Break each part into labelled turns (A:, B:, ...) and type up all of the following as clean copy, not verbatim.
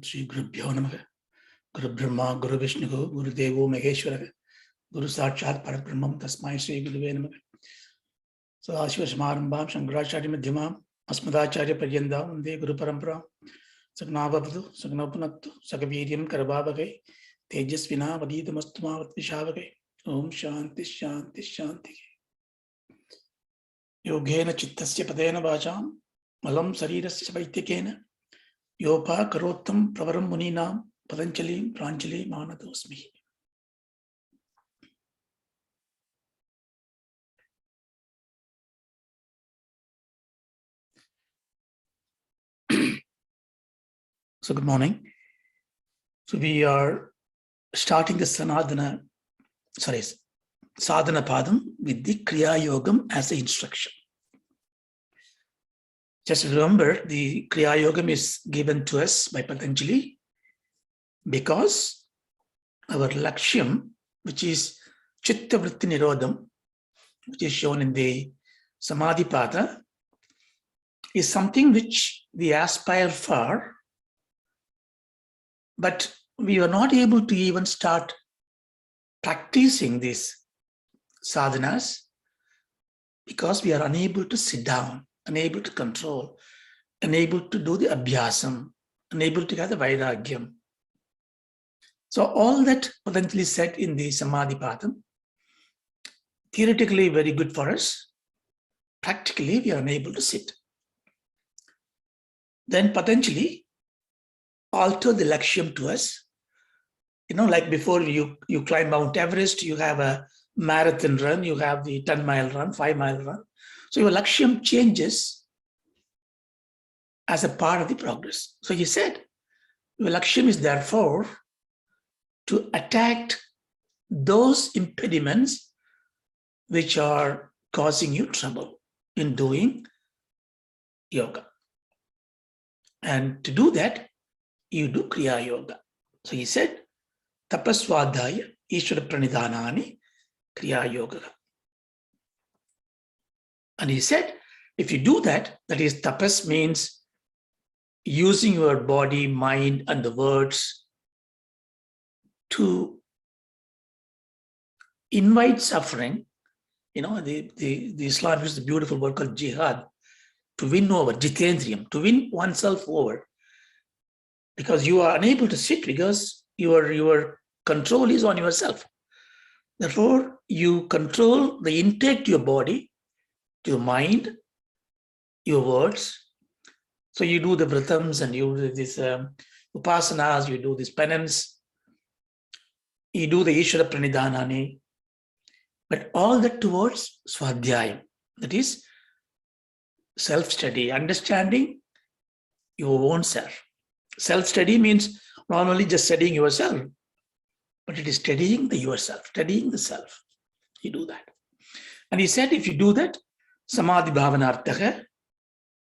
A: Shri Gurubhyo Namaha. Guru Brahma, Guru Vishnu, Guru Devo Maheshwara, Guru Sakshat Parabrahmam Tasmai Shri Guruve Namaha. So Ashiva Samarambam, Shankaracharya Madhyamam, Asmadacharya Paryandam, Vande Guru Parampara, Sagnavabdu, Sagnapunattu, Sagaviryam Karabhavage, Tejasvina Vadidamastuma Vatvishavage, Om Shanti Shanti Shanti. Yogena Chittasya Padena Vacham, Malam Sarirasya Vaityakena, Yopa Karotam Pravaram Muninam, Padanjali Pranjali Manadosmi. So good morning. So we are starting the Sadhana Padam with the Kriya Yogam as the instruction. Just remember, the Kriya Yogam is given to us by Patanjali because our Lakshyam, which is Chitta Vritti Nirodham, which is shown in the Samadhi Padha, is something which we aspire for, but we are not able to even start practicing these sadhanas because we are unable to sit down, unable to control, unable to do the abhyasam, unable to get the vairagyam. So all that potentially said in the Samadhi Padam, theoretically very good for us, practically we are unable to sit. Then Patanjali alter the Lakshyam to us. You know, like before you climb Mount Everest, you have a marathon run, you have the 10-mile run, 5-mile run. So your Lakshyam changes as a part of the progress. So he said, your Lakshyam is therefore to attack those impediments which are causing you trouble in doing yoga. And to do that, you do Kriya Yoga. So he said, Tapaswadhaya Ishvara Pranidhanani Kriya Yoga. And he said, if you do that, that is, tapas means using your body, mind, and the words to invite suffering. You know, the Islam uses the beautiful word called jihad, to win over, jitendriyam, to win oneself over. Because you are unable to sit because your control is on yourself. Therefore, you control the intake to your body, to your mind, your words. So you do the vritams and you do this upasanas, you do this penance, you do the Ishvara Pranidhanani, but all that towards Swadhyayam, that is self-study, understanding your own self. Self-study means not only just studying yourself, but it is studying the yourself, studying the self. You do that. And he said, if you do that, Samadhi Bhavanartha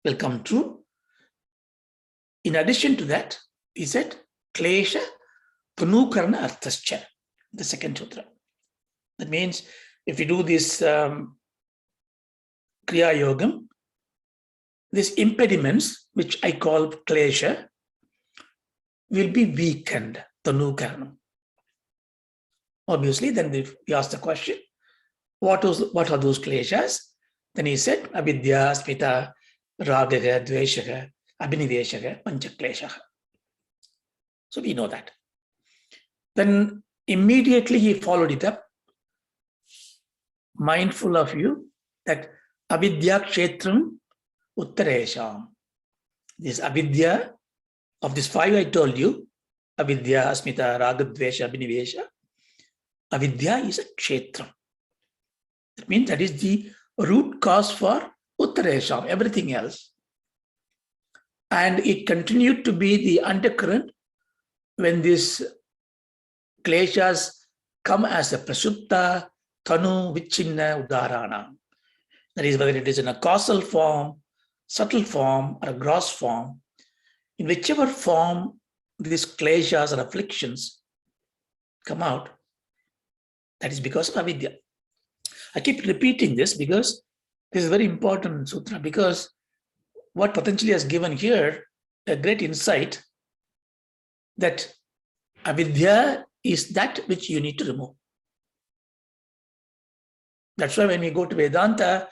A: will come true. In addition to that, he said, Klesha Panukarna Arthascha, the second sutra. That means if you do this Kriya Yogam, these impediments, which I call Klesha, will be weakened, Tanukarnam. Obviously, then we ask the question, what are those kleshas? Then he said, avidya, smita, ragaha, dveshaha, abhiniveshaha, panchakleshaha. So we know that. Then immediately he followed it up, mindful of you, that avidya kshetram uttaresham. This avidya, of these 5 I told you, avidya, asmita, raga, dvesha, abhinivesha, avidya is a kshetram. That means that is the root cause for uttaresham, everything else. And it continued to be the undercurrent when these kleshas come as a prasupta, tanu, vichinna, udarana. That is, whether it is in a causal form, subtle form, or a gross form, in whichever form these kleshas or afflictions come out, that is because of avidya. I keep repeating this because this is very important sutra, because what Patanjali has given here, a great insight, that avidya is that which you need to remove. That's why when we go to Vedanta,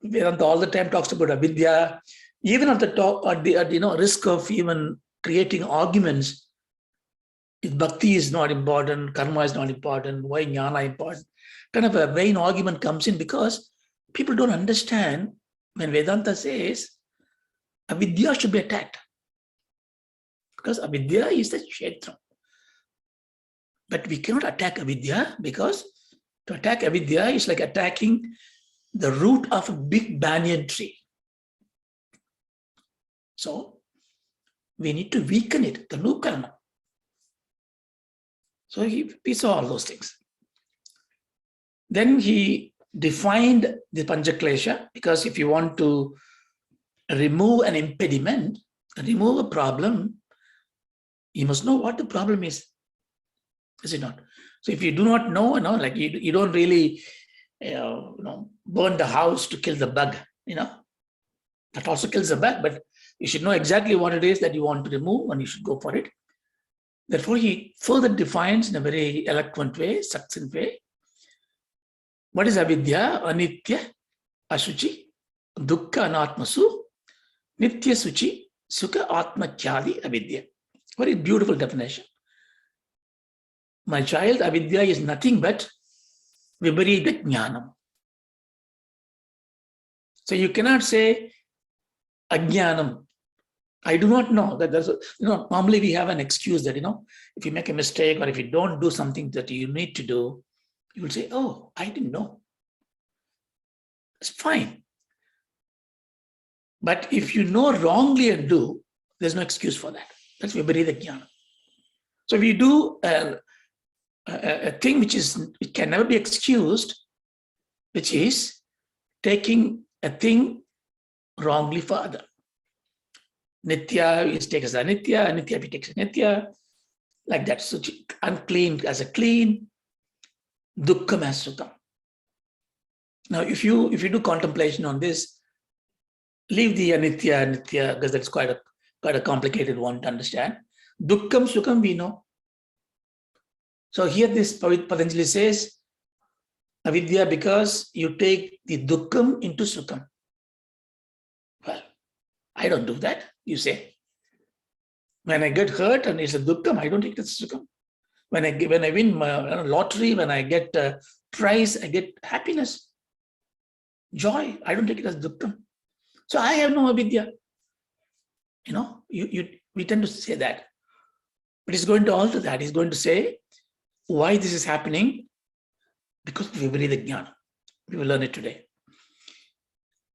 A: Vedanta all the time talks about avidya, even at the top, at the risk of even creating arguments. If bhakti is not important, karma is not important, why jnana important? Kind of a vain argument comes in because people don't understand when Vedanta says avidya should be attacked. Because avidya is the kshetra. But we cannot attack avidya because to attack avidya is like attacking the root of a big banyan tree. So we need to weaken it, the nukarana. So we saw all those things. Then he defined the panchaklesha, because if you want to remove an impediment, remove a problem, you must know what the problem is it not? So if you do not know, like you don't really burn the house to kill the bug, that also kills the bug, but you should know exactly what it is that you want to remove and you should go for it. Therefore, he further defines in a very eloquent way, succinct way, what is avidya, anitya, asuchi, dukkha, anatmasu, nitya suchi, sukha, atma, khyadi, avidya. Very beautiful definition. My child, avidya is nothing but viparita jnanam. So you cannot say ajnanam. I do not know that there's normally we have an excuse that, if you make a mistake or if you don't do something that you need to do, you will say, oh, I didn't know. It's fine. But if you know wrongly and do, there's no excuse for that. That's viparita jnana. So if you do a thing which can never be excused, which is taking a thing wrongly for other. Nitya is taken as anitya, anitya we take as nitya, like that. So unclean as a clean, dukkham as sukham. Now, if you do contemplation on this, leave the anitya, because that's quite a complicated one to understand. Dukkham, sukham, we know. So here this Patanjali says, avidya, because you take the dukkham into sukham. Well, I don't do that, you say. When I get hurt and it's a dukkham, I don't take it as sukham. When I win my lottery, when I get a prize, I get happiness, joy. I don't take it as dukkham. So I have no avidya. We tend to say that. But he's going to alter that. He's going to say why this is happening, because of viparita jnana. We will learn it today.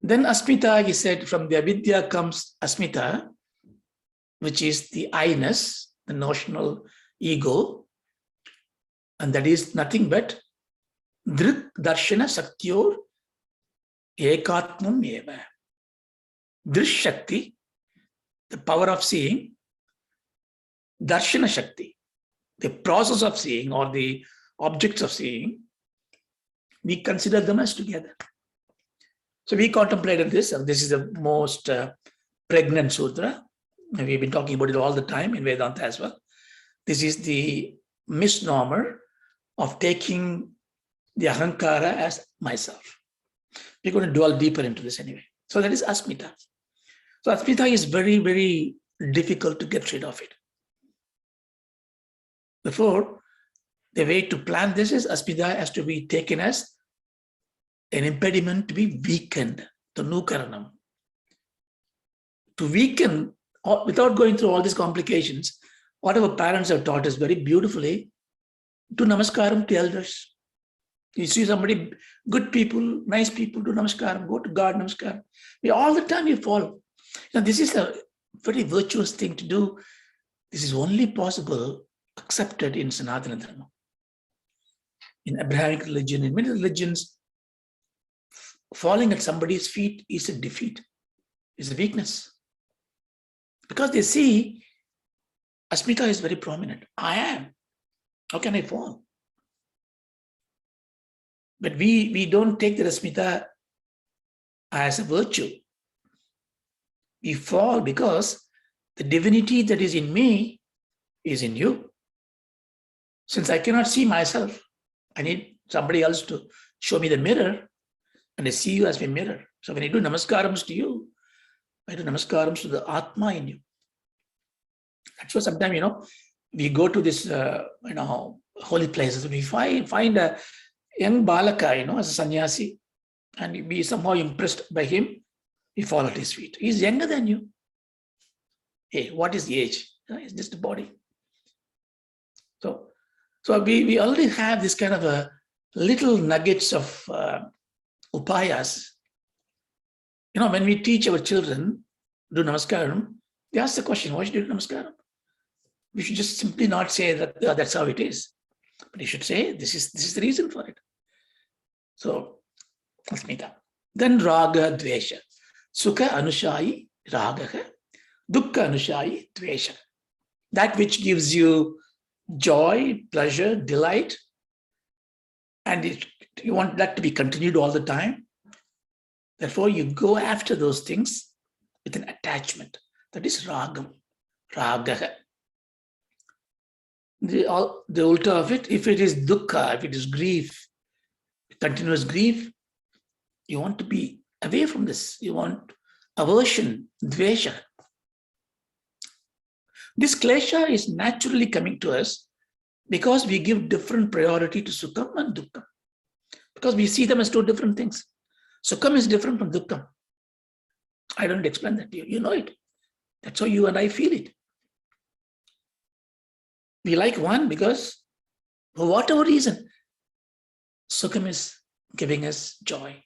A: Then asmita, he said, from the avidya comes asmita, which is the I-ness, the notional ego, and that is nothing but drik darshana saktyor ekatmam eva. Drish shakti, the power of seeing, darshana shakti, the process of seeing or the objects of seeing, we consider them as together. So we contemplated this, and this is the most pregnant sutra. And we've been talking about it all the time in Vedanta as well. This is the misnomer of taking the ahankara as myself. We're going to dwell deeper into this anyway. So that is asmita. So asmita is very, very difficult to get rid of it. Therefore, the way to plan this is asmita has to be taken as an impediment to be weakened, the nukaranam. To weaken, without going through all these complications, whatever parents have taught us very beautifully, do namaskaram to elders. You see somebody, good people, nice people, do namaskaram, go to God, namaskaram. All the time you follow. This is a very virtuous thing to do. This is only possible, accepted in Sanatana Dharma. In Abrahamic religion, in many religions, falling at somebody's feet is a defeat, is a weakness. Because they see asmita is very prominent. I am. How can I fall? But we don't take the asmita as a virtue. We fall because the divinity that is in me is in you. Since I cannot see myself, I need somebody else to show me the mirror, and I see you as my mirror. So when I do namaskarams to you, I do namaskarams to the Atma in you. That's why sometimes, we go to this, holy places, we find a young balaka, as a sannyasi, and be somehow impressed by him, we fall at his feet. He's younger than you. Hey, what is the age? It's just a body. So we already have this kind of a little nuggets of upayas. When we teach our children do namaskaram, they ask the question, why should you do namaskaram? We should just simply not say that that's how it is. But you should say, this is the reason for it. So, asmita. Then raga dvesha. Sukha anushayi ragaha. Dukkha anushayi dvesha. That which gives you joy, pleasure, delight, and you want that to be continued all the time. Therefore, you go after those things with an attachment. That is ragam, ragaha. The ulta of it, if it is dukkha, if it is grief, continuous grief, you want to be away from this. You want aversion, dvesha. This klesha is naturally coming to us because we give different priority to sukham and dukkham. Because we see them as two different things. Sukham is different from dukkham. I don't explain that to you. You know it. That's how you and I feel it. We like one because, for whatever reason, sukham is giving us joy.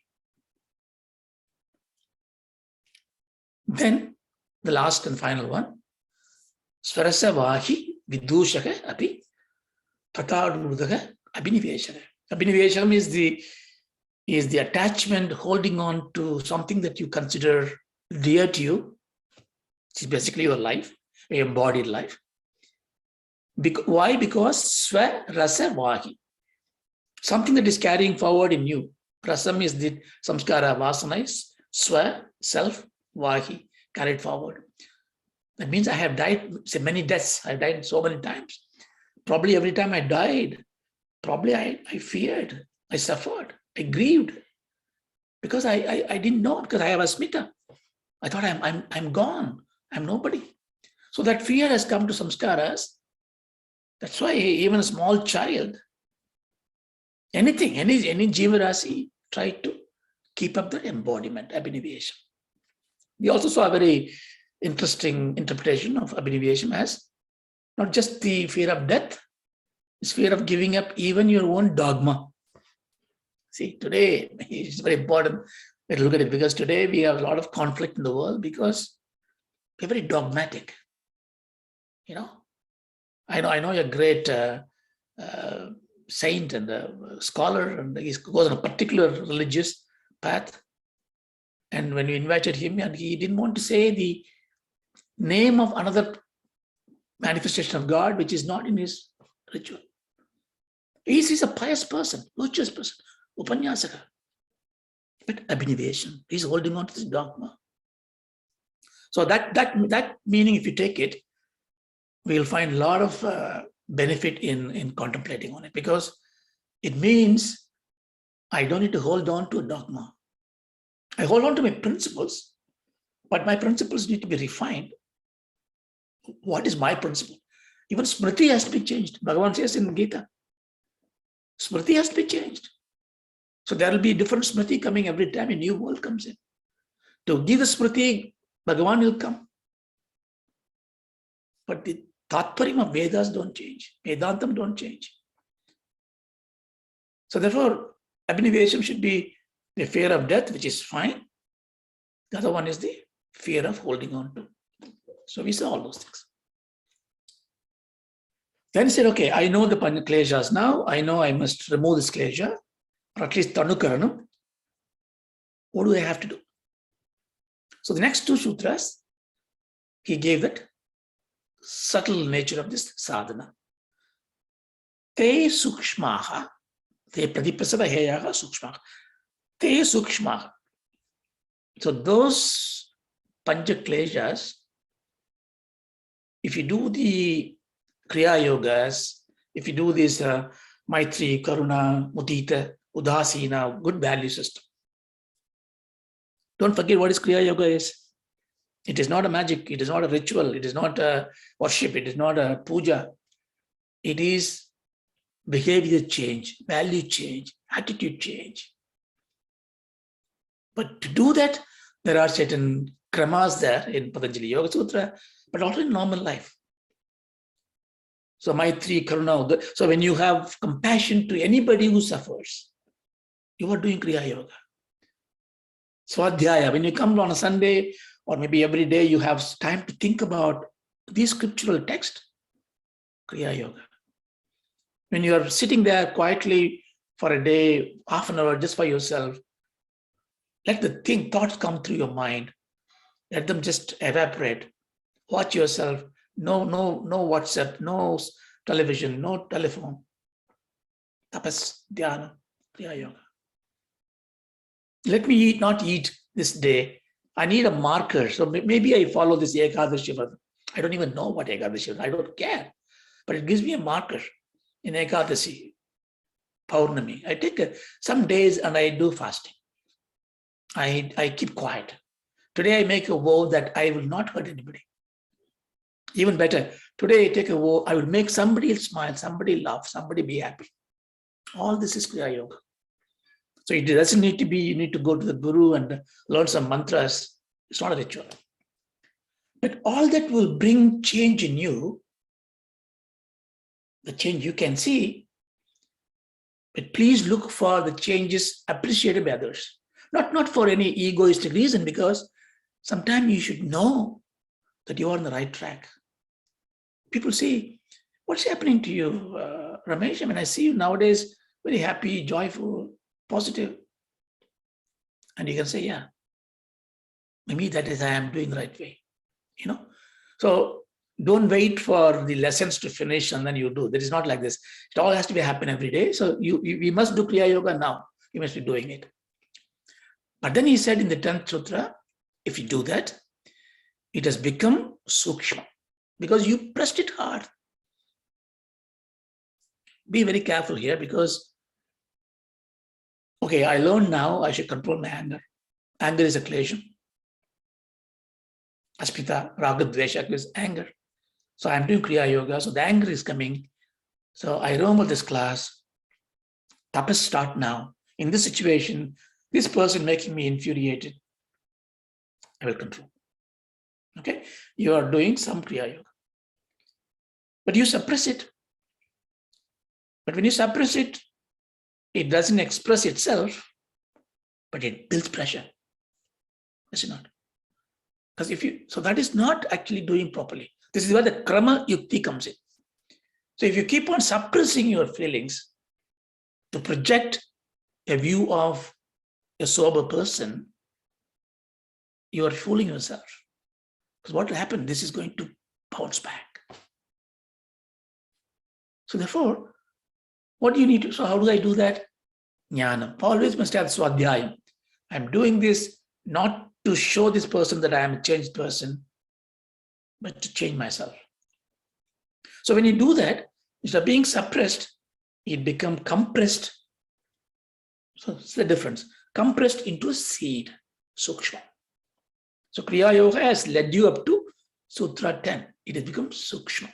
A: Then, the last and final one, Swarasa vahi vidushaka api tatadurdaha abhiniveshaka. Abhinivesham is the attachment, holding on to something that you consider dear to you. It's basically your life, your embodied life. Why? Because swa rasa vahi, something that is carrying forward in you. Rasam is the samskara, vasana is swa, self, vahi, carried forward. That means I have died, say many deaths. I've died so many times. Probably every time I died, probably I feared, I suffered, I grieved. Because I didn't know, because I have asmita. I thought I'm gone, I'm nobody. So that fear has come to samskaras. That's why even a small child, any jivarasi, try to keep up the embodiment, abhinivesham. We also saw a very interesting interpretation of abhinivesham as not just the fear of death, it's fear of giving up even your own dogma. See, today it's very important to look at it, because today we have a lot of conflict in the world because we're very dogmatic. I know a great saint and a scholar, and he goes on a particular religious path. And when we invited him, and he didn't want to say the name of another manifestation of God, which is not in his ritual. He's a pious person, virtuous person, upanyasaka. But abhinivesham, he's holding on to this dogma. So that meaning, if you take it, we'll find a lot of benefit in contemplating on it, because it means I don't need to hold on to a dogma. I hold on to my principles, but my principles need to be refined. What is my principle? Even smriti has to be changed. Bhagavan says in Gita, smriti has to be changed. So there will be different smriti coming every time a new world comes in. To give the smriti, Bhagavan will come. But the tatparyam of Vedas don't change. Vedantam don't change. So therefore, abhinivesham should be the fear of death, which is fine. The other one is the fear of holding on to. So we saw all those things. Then he said, okay, I know the kleshas now. I know I must remove this klesha, or at least tanukaranam. What do I have to do? So the next two sutras, he gave that subtle nature of this sadhana. Te sukshmaha, te pradipasava heyaha sukshmaha. Te sukshmaha. So those pancha kleshas, if you do the Kriya Yogas, if you do this Maitri, Karuna, Mudita, Udasina, good value system. Don't forget what is Kriya Yoga is. It is not a magic. It is not a ritual. It is not a worship. It is not a puja. It is behavior change, value change, attitude change. But to do that, there are certain kramas there in Patanjali Yoga Sutra, but also in normal life. So Maitri, Karuna. So when you have compassion to anybody who suffers, you are doing Kriya Yoga. Swadhyaya, when you come on a Sunday or maybe every day, you have time to think about these scriptural texts, Kriya Yoga. When you are sitting there quietly for a day, half an hour just for yourself, let the thoughts come through your mind. Let them just evaporate. Watch yourself. No WhatsApp, no television, no telephone. Tapas, dhyana, Kriya Yoga. Let me not eat this day. I need a marker. So maybe I follow this Ekadashi. I don't even know what Ekadashi is. I don't care. But it gives me a marker in Ekadashi, Paurnami. I take some days and I do fasting. I keep quiet. Today I make a vow that I will not hurt anybody. Even better, today I take a vow, I will make somebody smile, somebody laugh, somebody be happy. All this is Kriya Yoga. So it doesn't need to be, you need to go to the guru and learn some mantras. It's not a ritual. But all that will bring change in you, the change you can see, but please look for the changes appreciated by others. Not for any egoistic reason, because sometimes you should know that you are on the right track. People say, what's happening to you, Ramesh? I mean, I see you nowadays very happy, joyful, positive. And you can say, yeah, maybe that is I am doing the right way. So don't wait for the lessons to finish and then you do. That is not like this. It all has to be happen every day. So we must do Kriya Yoga now. You must be doing it. But then he said in the 10th Sutra, if you do that, it has become sukshma because you pressed it hard. Be very careful here because, okay, I learned now I should control my anger. Anger is a klesham. Aspita, raga, dvesha is anger. So I'm doing Kriya Yoga, so the anger is coming. So I remember this class. Tapas start now. In this situation, this person making me infuriated, I will control. Okay, you are doing some Kriya Yoga. But you suppress it. But when you suppress it, it doesn't express itself, but it builds pressure. Is it not? Because so that is not actually doing properly. This is where the krama yukti comes in. So if you keep on suppressing your feelings to project a view of a sober person, you are fooling yourself. Because what will happen? This is going to bounce back. So therefore, what do you need to, so how do I do that? Jnana. Always must have swadhyayam. I'm doing this not to show this person that I am a changed person, but to change myself. So when you do that, instead of being suppressed, it becomes compressed. So it's the difference. Compressed into a seed, sukshma. So Kriya Yoga has led you up to Sutra 10. It has become sukshma.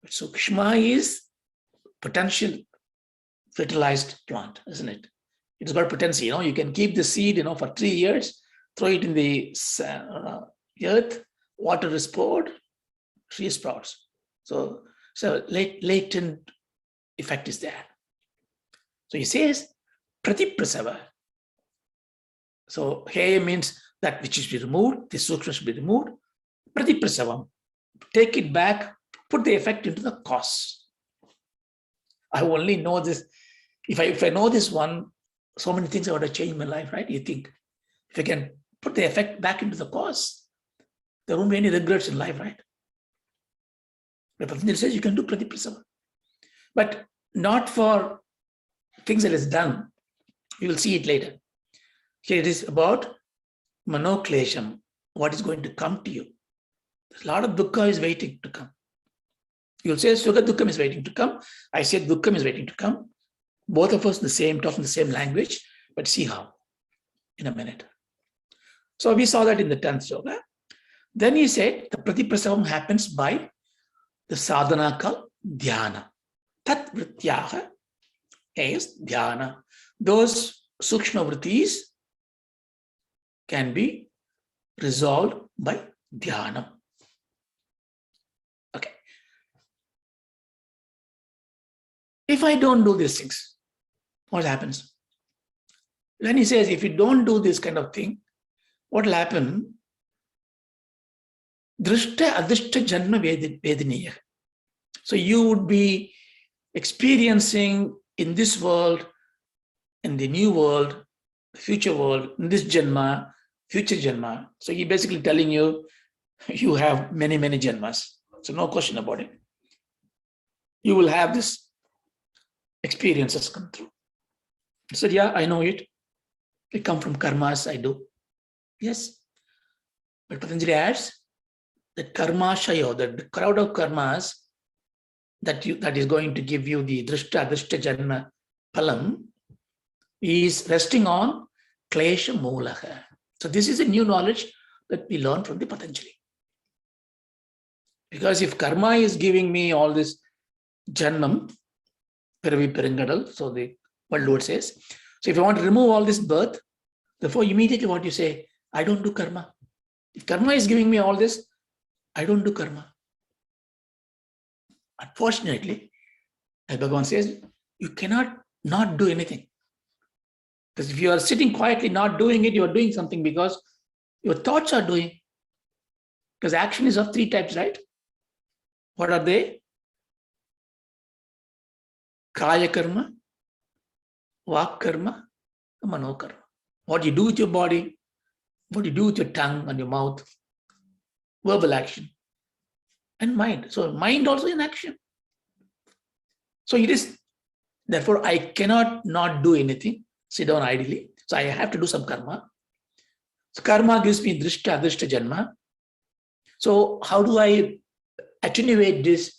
A: But sukshma is potential fertilized plant, isn't it? It's got potential. You can keep the seed, for 3 years, throw it in the earth, water is poured, tree sprouts. So latent effect is there. So he says, pratiprasava. So he means that which is removed, the sukshma should be removed. Pratiprasavam, take it back, put the effect into the cause. I only know this. If I know this one, so many things I would have changed my life, right? You think, if I can put the effect back into the cause, there won't be any regrets in life, right? But Patanjali says you can do pratiprasava, but not for things that is done. You will see it later. Here it is about manoklesham, what is going to come to you. A lot of dukkha is waiting to come. You'll say Sukha Dukkham is waiting to come. I said Dukkham is waiting to come. Both of us talking the same language, but see how in a minute. So we saw that in the 10th sloka. Then he said the Pratiprasavam happens by the sadhana called dhyana. Tat vrityaha is dhyana. Those sukshma vrittis can be resolved by dhyana. Okay. If I don't do these things, what happens? When he says, if you don't do this kind of thing, what will happen? Drishta adhishta janma vediniya. So you would be experiencing in this world, in the new world, the future world, in this janma, future janma. So he basically telling you, you have many, many janmas. So no question about it. You will have this experiences come through. I said, yeah, I know it. They come from karmas, I do. Yes. But Patanjali adds that karma shayo, that the crowd of karmas that is going to give you the drishta adhishta janma palam is resting on klesha moolaha. So this is a new knowledge that we learn from the Patanjali. Because if karma is giving me all this janmam, piravi peringadal, so the world Lord says, so if you want to remove all this birth, therefore immediately what you say, I don't do karma. If karma is giving me all this, I don't do karma. Unfortunately, as Bhagavan says, you cannot not do anything. Because if you are sitting quietly not doing it, you are doing something because your thoughts are doing. Because action is of 3 types, right? What are they? Kaya karma, vak karma, mano karma. What you do with your body, what you do with your tongue and your mouth, verbal action, and mind. So mind also in action. So it is, therefore I cannot not do anything, sit down idly. So I have to do some karma. So karma gives me drishta, adhishta janma. So how do I attenuate this,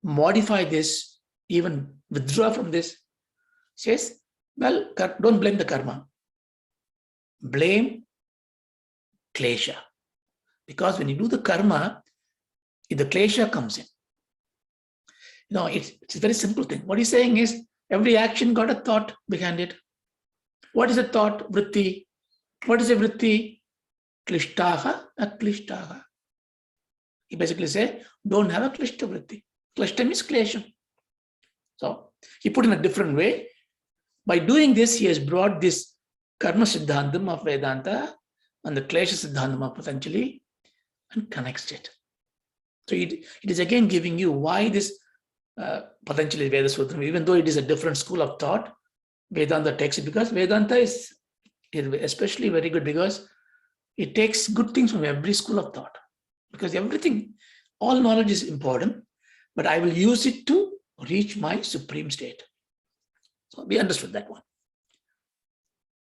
A: modify this, even withdraw from this? Says, well, don't blame the karma. Blame klesha. Because when you do the karma, if the klesha comes in, it's a very simple thing. What he's saying is, every action got a thought behind it. What is a thought? Vritti. What is a vritti? Klishtaha, aklishtaha. He basically says, don't have a klishta vritti. Klishta means klesha. So he put in a different way. By doing this, he has brought this karma siddhantam of Vedanta and the klesha siddhantam of Patanjali and connects it. So it is again giving you why this Patanjali Veda Sutra, even though it is a different school of thought, Vedanta takes it, because Vedanta is especially very good because it takes good things from every school of thought. Because everything, all knowledge is important, but I will use it to reach my supreme state. So we understood that one.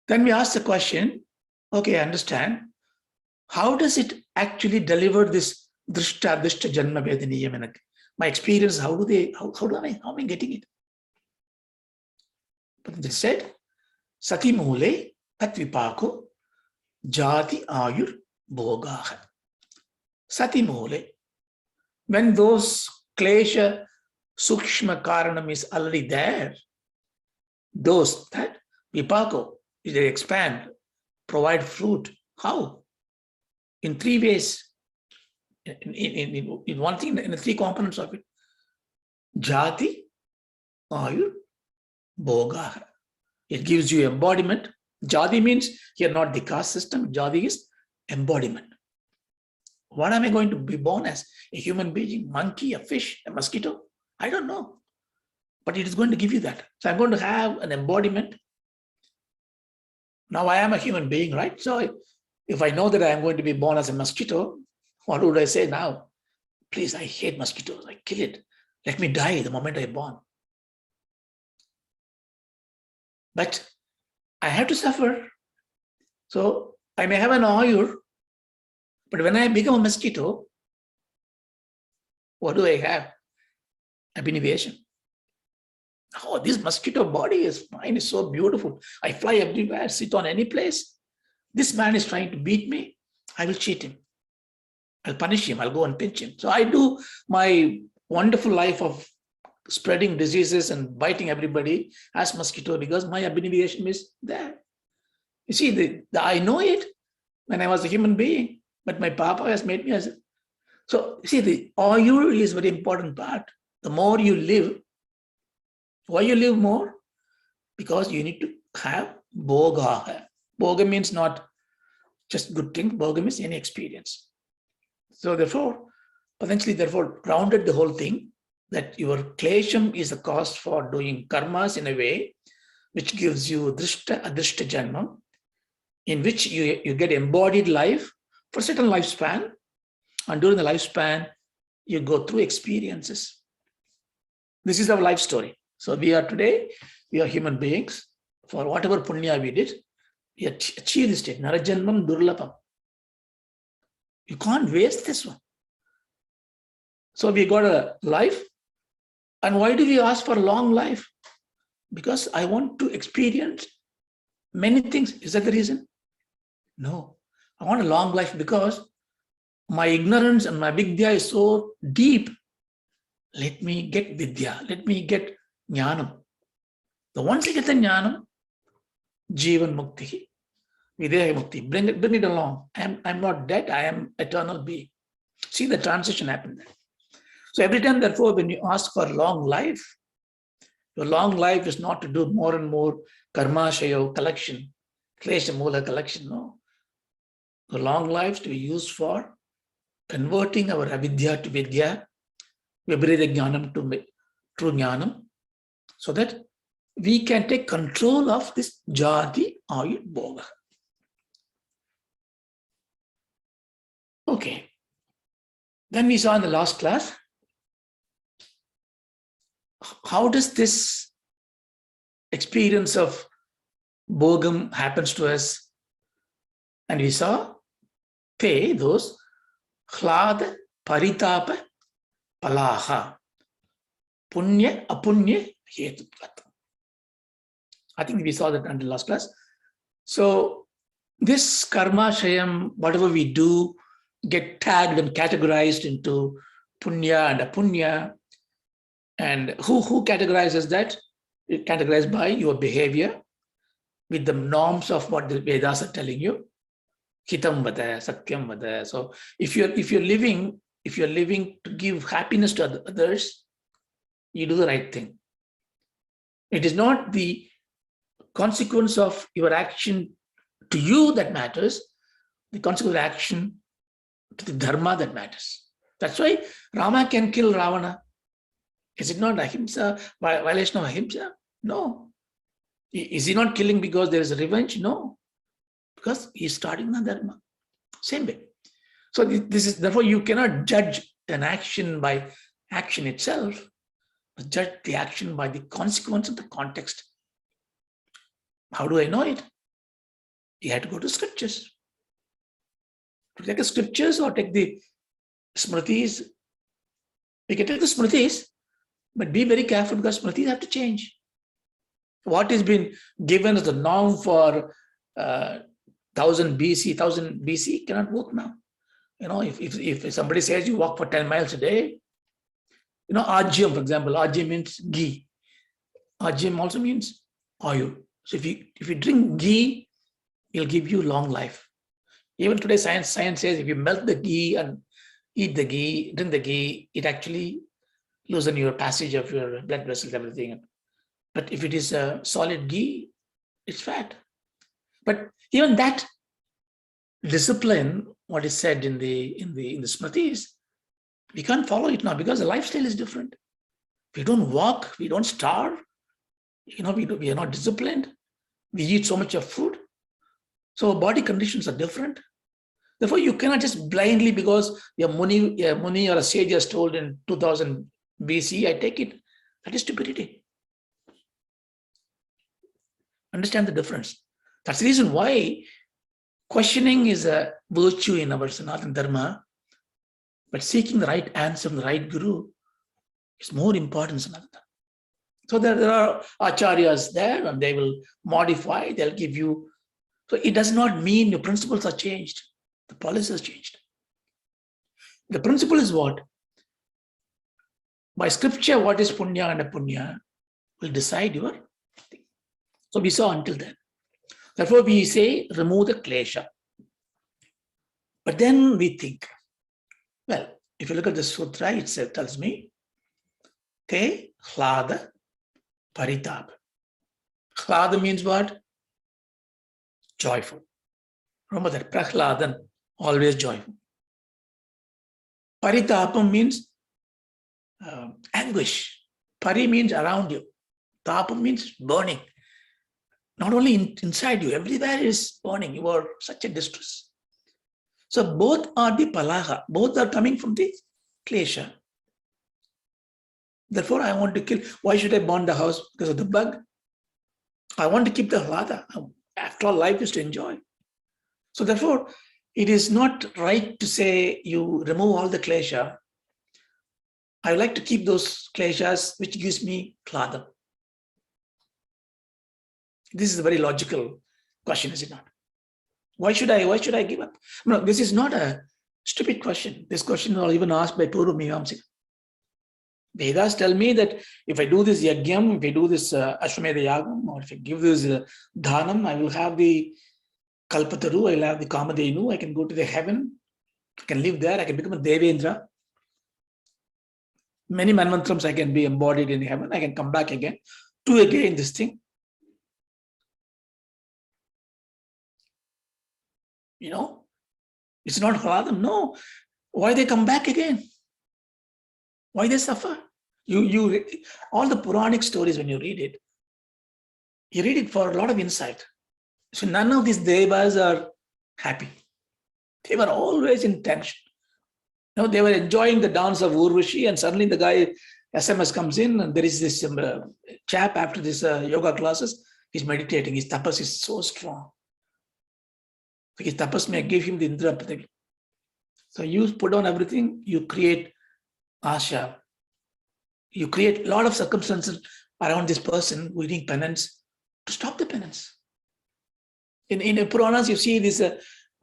A: Then we asked the question, okay, I understand. How does it actually deliver this drishta, adhishta, janma, vedaniya? My experience, how am I getting it? But they said, sati mule tatvipako jati ayur bhogaha. Sati mule. When those klesha sukshma karanam is already there, those that vipako, they expand, provide fruit. How? In 3 ways. In one thing, in the 3 components of it. Jati, ayur, bhoga. It gives you embodiment. Jati means here not the caste system. Jati is embodiment. What am I going to be born as? A human being, monkey, a fish, a mosquito? I don't know. But it is going to give you that. So I'm going to have an embodiment. Now I am a human being, right? So if I know that I am going to be born as a mosquito, what would I say now? Please, I hate mosquitoes. I kill it. Let me die the moment I am born. But I have to suffer. So I may have an ayur, but when I become a mosquito, what do I have? Abhinivation. Oh, this mosquito body is mine, is so beautiful. I fly everywhere, sit on any place. This man is trying to beat me. I will cheat him. I'll punish him. I'll go and pinch him. So I do my wonderful life of spreading diseases and biting everybody as mosquito because my abhinivation is there. You see, I know it when I was a human being, but my Papa has made me as. So see, the Ayur is a very important part. The more you live, why you live more? Because you need to have bhoga. Bhoga means not just good thing. Bhoga means any experience. So therefore, potentially, therefore, grounded the whole thing that your klesham is the cost for doing karmas in a way which gives you drishta, adrishta janma, in which you get embodied life for a certain lifespan. And during the lifespan, you go through experiences. This is our life story. So we are human beings. For whatever punya we did, we achieve this state. Narajanmam durlapam. You can't waste this one. So we got a life. And why do we ask for a long life? Because I want to experience many things. Is that the reason? No. I want a long life because my ignorance and my vidya is so deep. Let me get vidya. Let me get jnanam. The once I get the jnanam, jivan mukti, videha mukti, bring it along. I'm not dead. I am eternal being. See, the transition happened there. So every time, therefore, when you ask for long life, your long life is not to do more and more karma shayo collection, klesha mula collection. No. The long lives to be used for converting our avidya to vidya, viparita jnanam to true jnanam, so that we can take control of this jati ayur bhoga. Okay. Then we saw in the last class, how does this experience of bhogam happens to us? And we saw those hlad paritapa palaha punya apunya hetutvat. I think we saw that in the last class. So this karma shayam, whatever we do, get tagged and categorized into punya and apunya. And who categorizes that? It categorized by your behavior with the norms of what the Vedas are telling you. Hitam vada, satyam vada. So if you're living to give happiness to others, you do the right thing. It is not the consequence of your action to you that matters, the consequence of action to the dharma that matters. That's why Rama can kill Ravana. Is it not ahimsa, violation of ahimsa? No. Is he not killing because there is a revenge? No. Because he is starting the dharma. Same way. So this is, therefore, you cannot judge an action by action itself, but judge the action by the consequence of the context. How do I know it? You have to go to scriptures. To take the scriptures or take the smritis. You can take the smritis, but be very careful because smritis have to change. What has been given as the norm for 1000 BC cannot work now. You know, if somebody says you walk for 10 miles a day, you know, ajyam, for example, ajyam means ghee. Ajyam also means oil. So if you drink ghee, it'll give you long life. Even today, science says if you melt the ghee and eat the ghee, drink the ghee, it actually loosens your passage of your blood vessels, everything. But if it is a solid ghee, it's fat. But even that discipline, what is said in the smritis, we can't follow it now because the lifestyle is different. We don't walk, we don't starve, you know, we are not disciplined. We eat so much of food. So our body conditions are different. Therefore, you cannot just blindly, because your Muni or a sage has told in 2000 BC, I take it. That is stupidity. Understand the difference. That's the reason why questioning is a virtue in our Sanatana Dharma, but seeking the right answer from the right guru It's more important than that. So there are acharyas there, and they will modify, they'll give you. So it does not mean your principles are changed. The policy has changed. The principle is what? By scripture, what is punya and apunya will decide your thing. So we saw until then. Therefore, we say remove the klesha. But then we think, well, if you look at the sutra, it tells me, te hlada paritapa. Hlada means what? Joyful. Remember that, prahladan, always joyful. Paritapam means anguish. Pari means around you. Tapam means burning. Not only inside you, everywhere is burning. You are such a distress. So both are the palaha. Both are coming from the klesha. Therefore, I want to kill. Why should I burn the house? Because of the bug. I want to keep the hlada. After all, life is to enjoy. So therefore, it is not right to say you remove all the klesha. I like to keep those kleshas, which gives me hlada. This is a very logical question, is it not? Why should I give up? No, this is not a stupid question. This question was even asked by Purva Mimamsika. Vedas tell me that if I do this yagyam, if I do this Ashwamedha yagam, or if I give this dhanam, I will have the kalpataru, I will have the kamadhenu, I can go to the heaven, I can live there, I can become a Devendra. Many manvantrams I can be embodied in heaven, I can come back again, do again this thing. You know, it's not haladam. No. Why they come back again? Why they suffer? You all the Puranic stories, when you read it for a lot of insight. So none of these devas are happy. They were always in tension. You know, they were enjoying the dance of Urvashi, and suddenly the guy SMS comes in, and there is this chap after this yoga classes. He's meditating. His tapas is so strong. So his tapas may give him the Indra Padavi. So you put on everything, you create asha. You create a lot of circumstances around this person who is doing penance to stop the penance. In the Puranas, you see this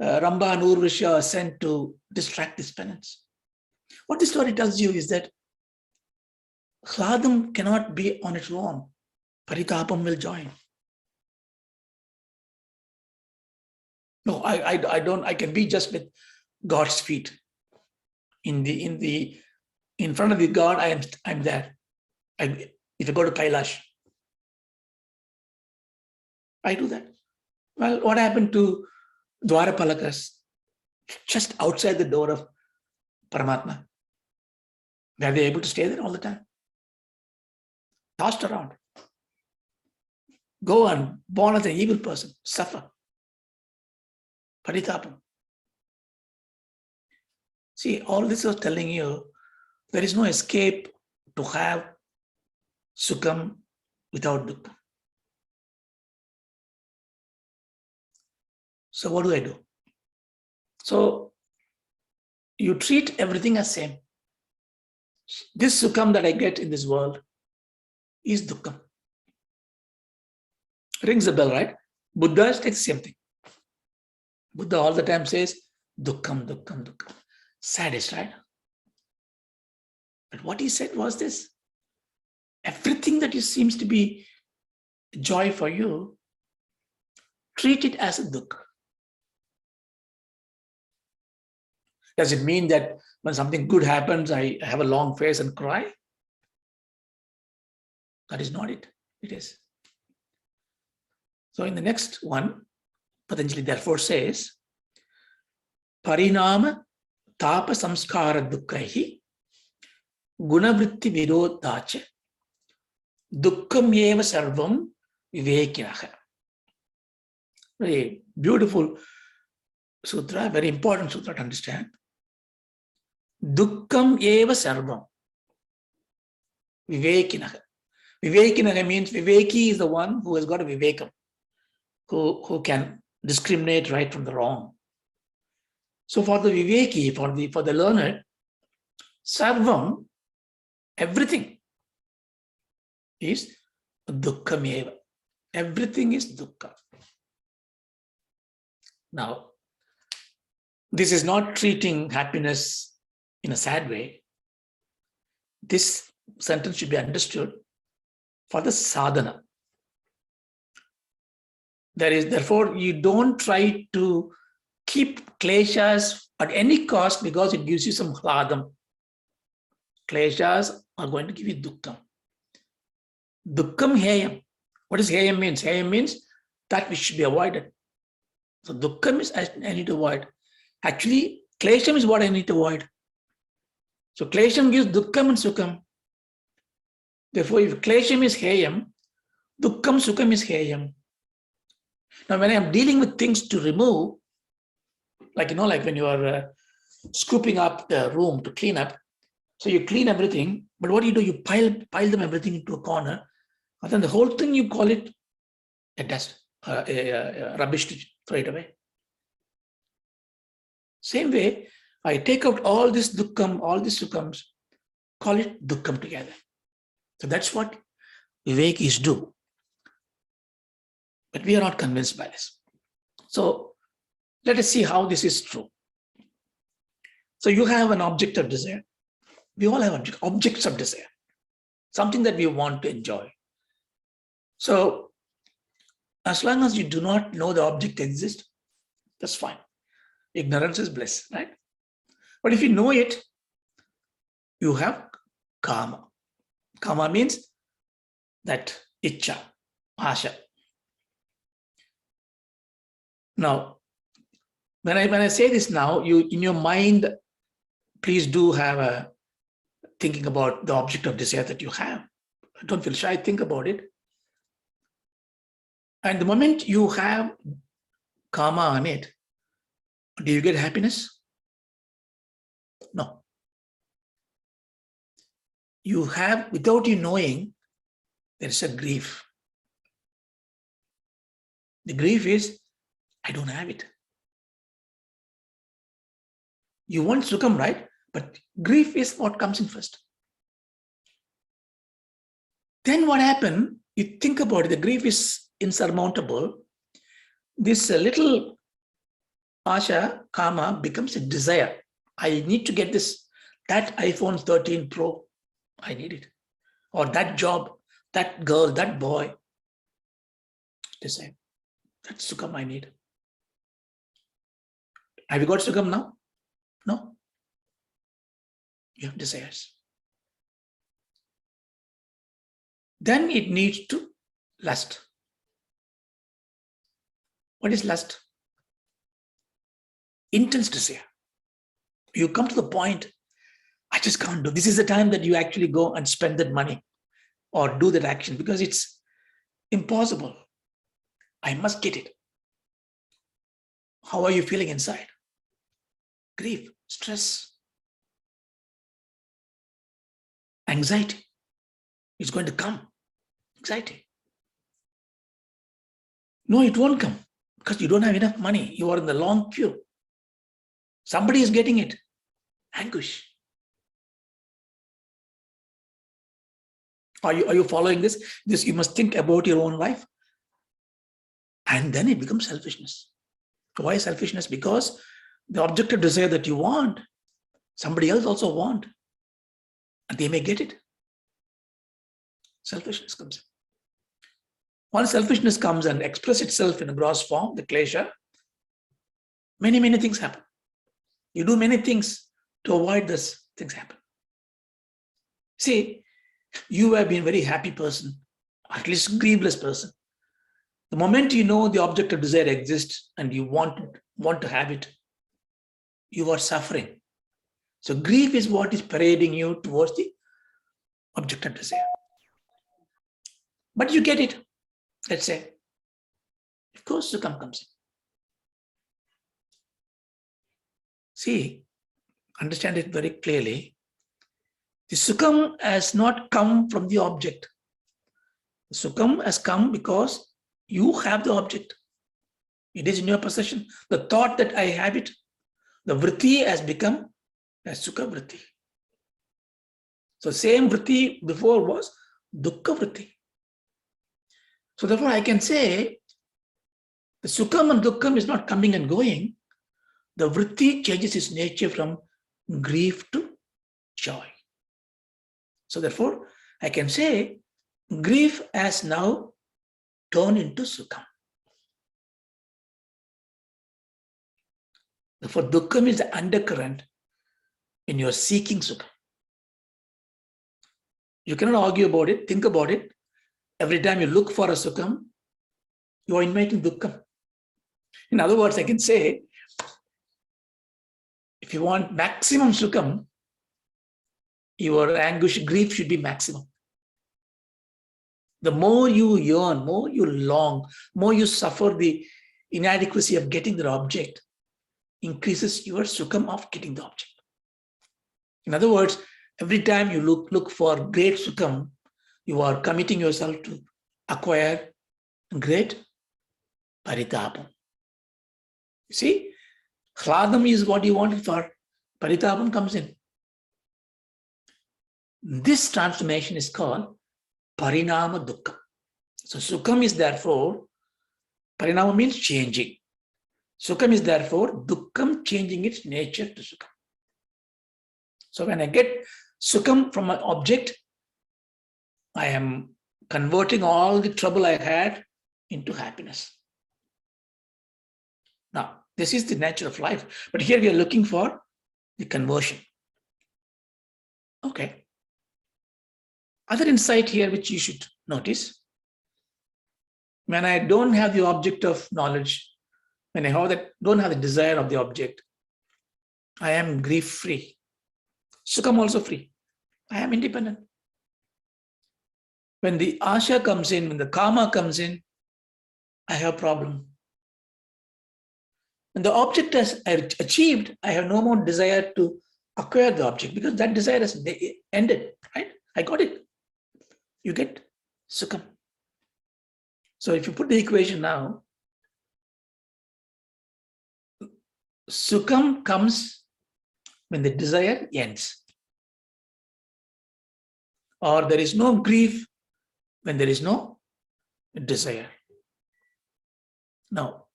A: Ramba and Urvasha are sent to distract this penance. What this story tells you is that Hladam cannot be on its own. Paritapam will join. No, I can be just with God's feet. In front of the God, I'm there. If I go to Kailash, I do that. Well, what happened to Dwarapalakas? Just outside the door of Paramatma. Were they able to stay there all the time? Tossed around. Go on, born as an evil person, suffer. Paritapam. See, all this is telling you there is no escape to have sukham without dukkha. So what do I do? So you treat everything as same. This sukham that I get in this world is dukkha. Rings a bell, right? Buddha takes the same thing. Buddha all the time says, dukkam, dukkam, dukkam. Saddest, right? But what he said was this. Everything that seems to be joy for you, treat it as a dukkha. Does it mean that when something good happens, I have a long face and cry? That is not it. It is. So in the next one, Patanjali therefore says, Parinama tapa samskara dukkaihi gunavritti virodhacha dukkam eva sarvam vivekinaha. Very beautiful sutra, very important sutra to understand. Dukkam eva sarvam vivekinaha. Vivekinaha means Viveki is the one who has got a vivekam, who can discriminate right from the wrong. So for the Viveki, for the learned, sarvam, everything is dukkhameva. Everything is dukkha. Now, this is not treating happiness in a sad way. This sentence should be understood for the sadhana. Therefore, you don't try to keep kleshas at any cost because it gives you some hladam. Kleshas are going to give you dukkham. Dukkham heyam. What does heyam means? Heyam means that which should be avoided. So dukkham is I need to avoid. Actually, klesham is what I need to avoid. So klesham gives dukkham and sukham. Therefore, if klesham is heyam, dukkham sukham is heyam. Now, when I am dealing with things to remove, like when you are scooping up the room to clean up, so you clean everything, but what do? You pile them everything into a corner, and then the whole thing you call it a dust, rubbish to throw it away. Same way, I take out all this dukkham, all this sukhams, call it dukkham together. So that's what vivekis do. But we are not convinced by this. So let us see how this is true. So you have an object of desire. We all have objects of desire, something that we want to enjoy. So as long as you do not know the object exists, that's fine. Ignorance is bliss, right? But if you know it, you have kama. Kama means that ichcha, asha. Now, when I say this now, you in your mind, please do have a thinking about the object of desire that you have. Don't feel shy, think about it. And the moment you have kama on it, do you get happiness? No. You have, without you knowing, there is a grief. The grief is, I don't have it. You want sukham, right? But grief is what comes in first. Then what happened? You think about it, the grief is insurmountable. This little asha, kama, becomes a desire. I need to get this, that iPhone 13 Pro. I need it. Or that job, that girl, that boy. Desire. That's sukham I need. Have you got sukham now? No. You have desires. Then it needs to lust. What is lust? Intense desire. You come to the point, I just can't do. This is the time that you actually go and spend that money or do that action because it's impossible. I must get it. How are you feeling inside? Grief, stress, anxiety. It's going to come. Anxiety. No, it won't come because you don't have enough money. You are in the long queue. Somebody is getting it. Anguish. Are you following this? You must think about your own life. And then it becomes selfishness. Why selfishness? Because the object of desire that you want, somebody else also want. And they may get it. Selfishness comes in. Once selfishness comes and express itself in a gross form, the klesha, many things happen. You do many things to avoid this, things happen. See, you have been a very happy person, at least grieveless person. The moment you know the object of desire exists and you want to have it, you are suffering. So grief is what is parading you towards the object of desire. But you get it, let's say. Of course, sukham comes in. See, understand it very clearly. The sukham has not come from the object. The sukham has come because you have the object. It is in your possession. The thought that I have it, the vritti has become a sukha vritti. So same vritti before was dukkha vritti. So therefore I can say the sukham and dukkham is not coming and going. The vritti changes its nature from grief to joy. So therefore I can say grief has now turned into sukham. Therefore dukkham is the undercurrent when you are seeking sukham. You cannot argue about it, think about it. Every time you look for a sukham, you are inviting dukkham. In other words, I can say, if you want maximum sukham, your anguish, grief should be maximum. The more you yearn, more you long, more you suffer the inadequacy of getting the object, increases your sukham of getting the object. In other words, every time you look for great sukham, you are committing yourself to acquire great paritapam. You see, hladam is what you wanted for, paritapam comes in. This transformation is called parinama dukkha. So sukham is therefore, parinama means changing. Sukham is therefore dukkham changing its nature to sukham. So when I get sukham from an object, I am converting all the trouble I had into happiness. Now, this is the nature of life. But here we are looking for the conversion. Okay. Other insight here which you should notice. When I don't have the object of knowledge, when I don't have the desire of the object, I am grief-free. Sukham also free. I am independent. When the asha comes in, when the kama comes in, I have a problem. When the object is achieved, I have no more desire to acquire the object because that desire has ended, right? I got it. You get sukham. So if you put the equation now, sukham comes when the desire ends. Or there is no grief when there is no desire. Now,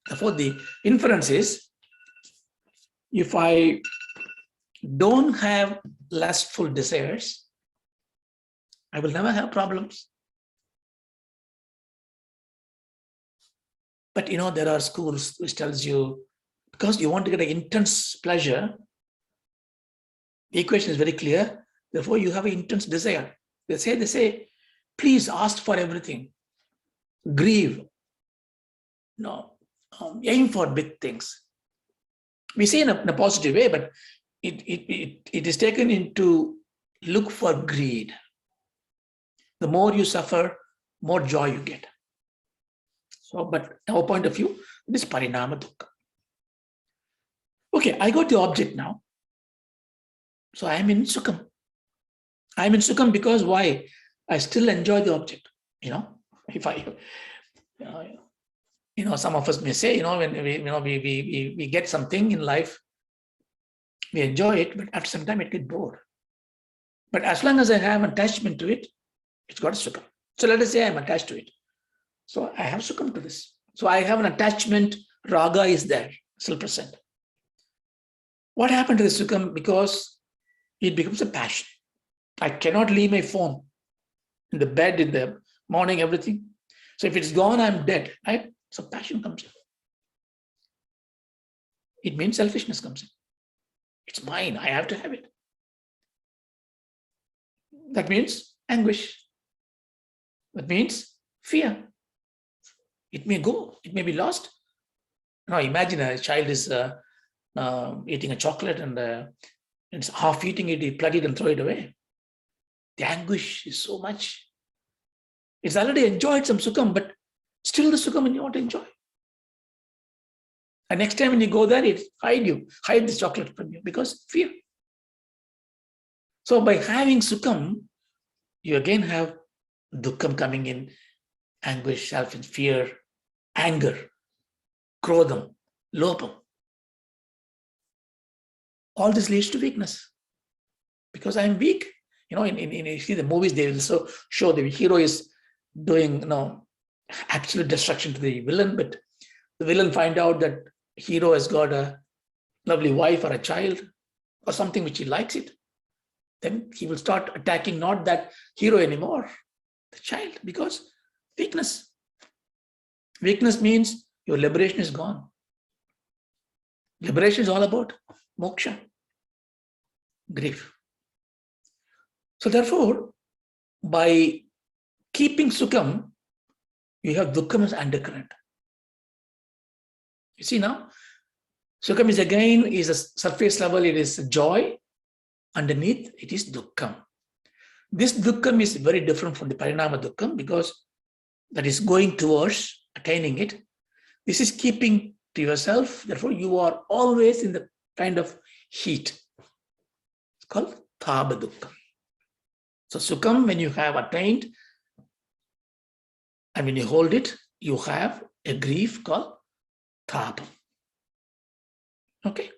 A: therefore the inference is, if I don't have lustful desires, I will never have problems. But there are schools which tells you, because you want to get an intense pleasure, the equation is very clear. Therefore, you have an intense desire. They say, please ask for everything. Grieve. No, aim for big things. We say in a positive way, but it is taken into look for greed. The more you suffer, more joy you get. So, but our point of view, this parinama dukkha. Okay, I got the object now. So I am in sukham. I am in sukham because why? I still enjoy the object. If I, some of us may say, when we get something in life, we enjoy it, but after some time it gets bored. But as long as I have attachment to it, it's got a sukham. So let us say I'm attached to it. So I have sukham to this. So I have an attachment, raga is there, still present. What happened to the sukham? Because it becomes a passion. I cannot leave my phone in the bed, in the morning, everything. So if it's gone, I'm dead, right? So passion comes in. It means selfishness comes in. It's mine, I have to have it. That means anguish. That means fear. It may go, it may be lost. Now imagine a child is eating a chocolate and it's half eating it, he plug it and throw it away. The anguish is so much. It's already enjoyed some sukham, but still the sukham and you want to enjoy. And next time when you go there, it hide this chocolate from you because fear. So by having sukham, you again have dukkham coming in, anguish, fear, anger, krodham, lopam. All this leads to weakness because I am weak. In you see the movies, they will show the hero is doing, absolute destruction to the villain, but the villain find out that hero has got a lovely wife or a child or something which he likes it. Then he will start attacking not that hero anymore, the child, because weakness. Weakness means your liberation is gone. Liberation is all about moksha, grief. So therefore, by keeping sukham, you have dukkham as undercurrent. You see now, sukham is a surface level, it is joy. Underneath, it is dukkham. This dukkham is very different from the parinama dukkham because that is going towards attaining it. This is keeping to yourself. Therefore, you are always in the kind of heat. It's called thaba dukkham. So sukham, when you have attained, and when you hold it, you have a grief called thaba. Okay.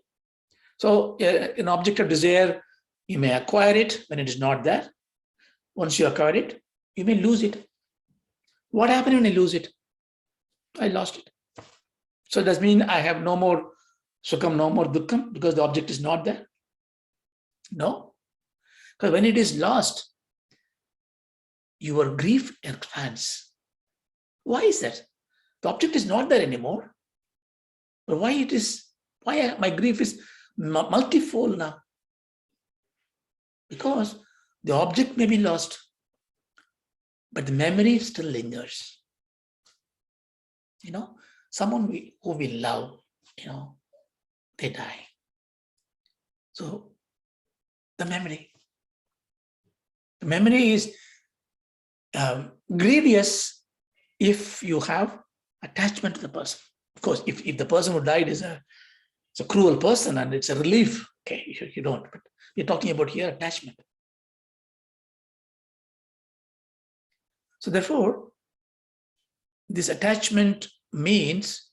A: So an object of desire, you may acquire it when it is not there. Once you acquire it, you may lose it. What happened when I lose it? I lost it. So does it mean I have no more sukham, no more dukkham because the object is not there? No. Because when it is lost, your grief expands. Why is that? The object is not there anymore. But why my grief is multifold now? Because the object may be lost, but the memory still lingers. Someone who we love, they die. So the memory is grievous if you have attachment to the person. Of course, if the person who died is a cruel person and it's a relief, okay, you don't. But we're talking about here attachment. So therefore, this attachment means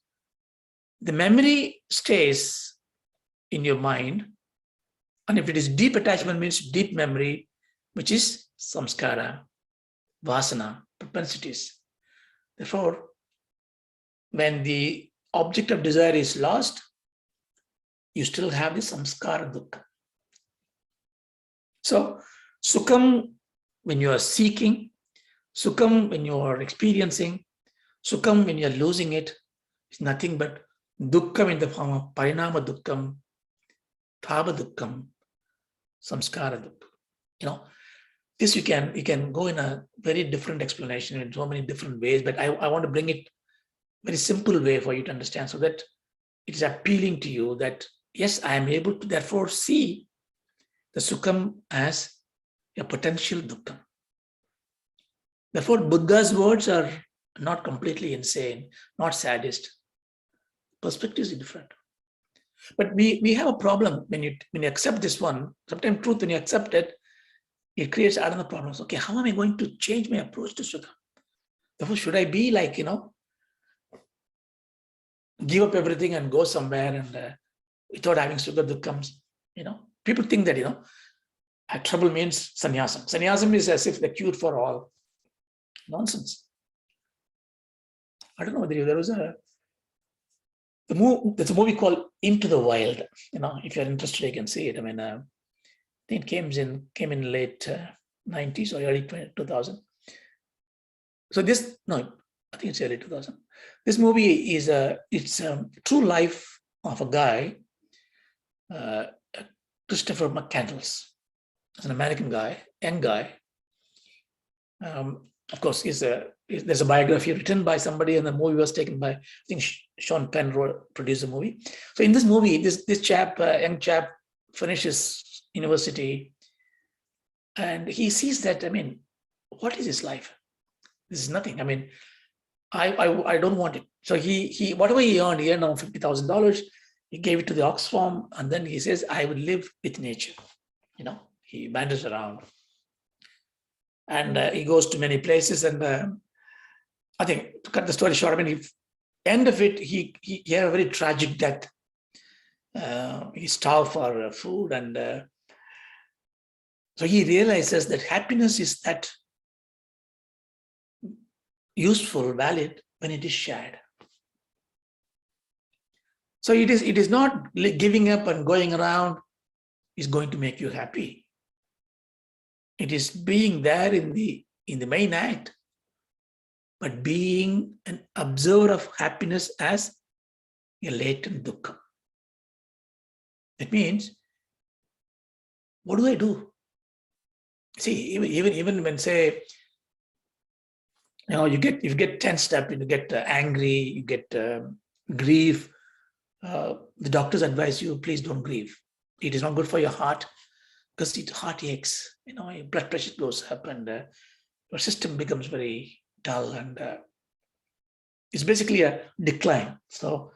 A: the memory stays in your mind. And if it is deep attachment, means deep memory, which is samskara, vasana, propensities. Therefore, when the object of desire is lost, you still have the samskara dukkha. So, sukham when you are seeking, sukham when you are experiencing, sukham when you are losing it, is nothing but dukkham in the form of parinama dukkham, thaba dukkham, samskara dukkham. This you can go in a very different explanation in so many different ways, but I want to bring it very simple way for you to understand so that it is appealing to you that, yes, I am able to therefore see the sukham as a potential dukkham. Therefore, Buddha's words are not completely insane, not sadist. Perspective is different. But we have a problem when you accept this one. Sometimes truth, when you accept it, it creates other problems. Okay, how am I going to change my approach to Sukha? Therefore, should I be like, give up everything and go somewhere and without having Sukha Dukkhams? People think that, trouble means sannyasam. Sannyasam is as if the cure for all. Nonsense. I don't know whether there was there's a movie called Into the Wild. If you're interested, you can see it. I think it came in late 90s or early 2000. So I think it's early 2000. This movie is it's a true life of a guy, Christopher McCandless. He's an American guy, young guy. Of course, there's a biography written by somebody, and the movie was taken by, I think, Sean Penn produced the movie. So in this movie, this young chap, finishes university, and he sees that, what is his life? This is nothing. I don't want it. So he whatever he earned now $50,000, he gave it to the Oxfam, and then he says, I will live with nature. He wanders around. And he goes to many places, and I think, to cut the story short, end of it, he had a very tragic death. He starved for food, and So he realizes that happiness is that useful, valid when it is shared. So it is not giving up and going around is going to make you happy. It is being there in the main act, but being an observer of happiness as a latent dukkha. That means, what do I do? See, even when say, you get tensed up, you get angry, you get grief. The doctors advise you, please don't grieve. It is not good for your heart because heart aches. Your blood pressure goes up and your system becomes very dull and it's basically a decline. So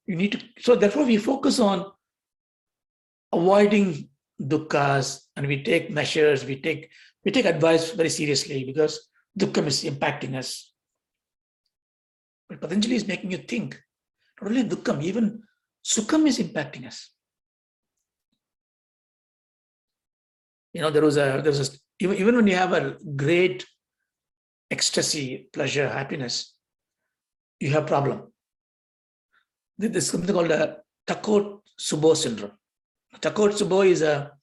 A: you need to. So therefore, we focus on avoiding dukkhas and we take measures. We take advice very seriously because dukkha is impacting us. But Patanjali is making you think. Not only dukkha, even sukham is impacting us. There was even when you have a great ecstasy, pleasure, happiness, you have problem. There's something called a Takotsubo syndrome. Takotsubo is a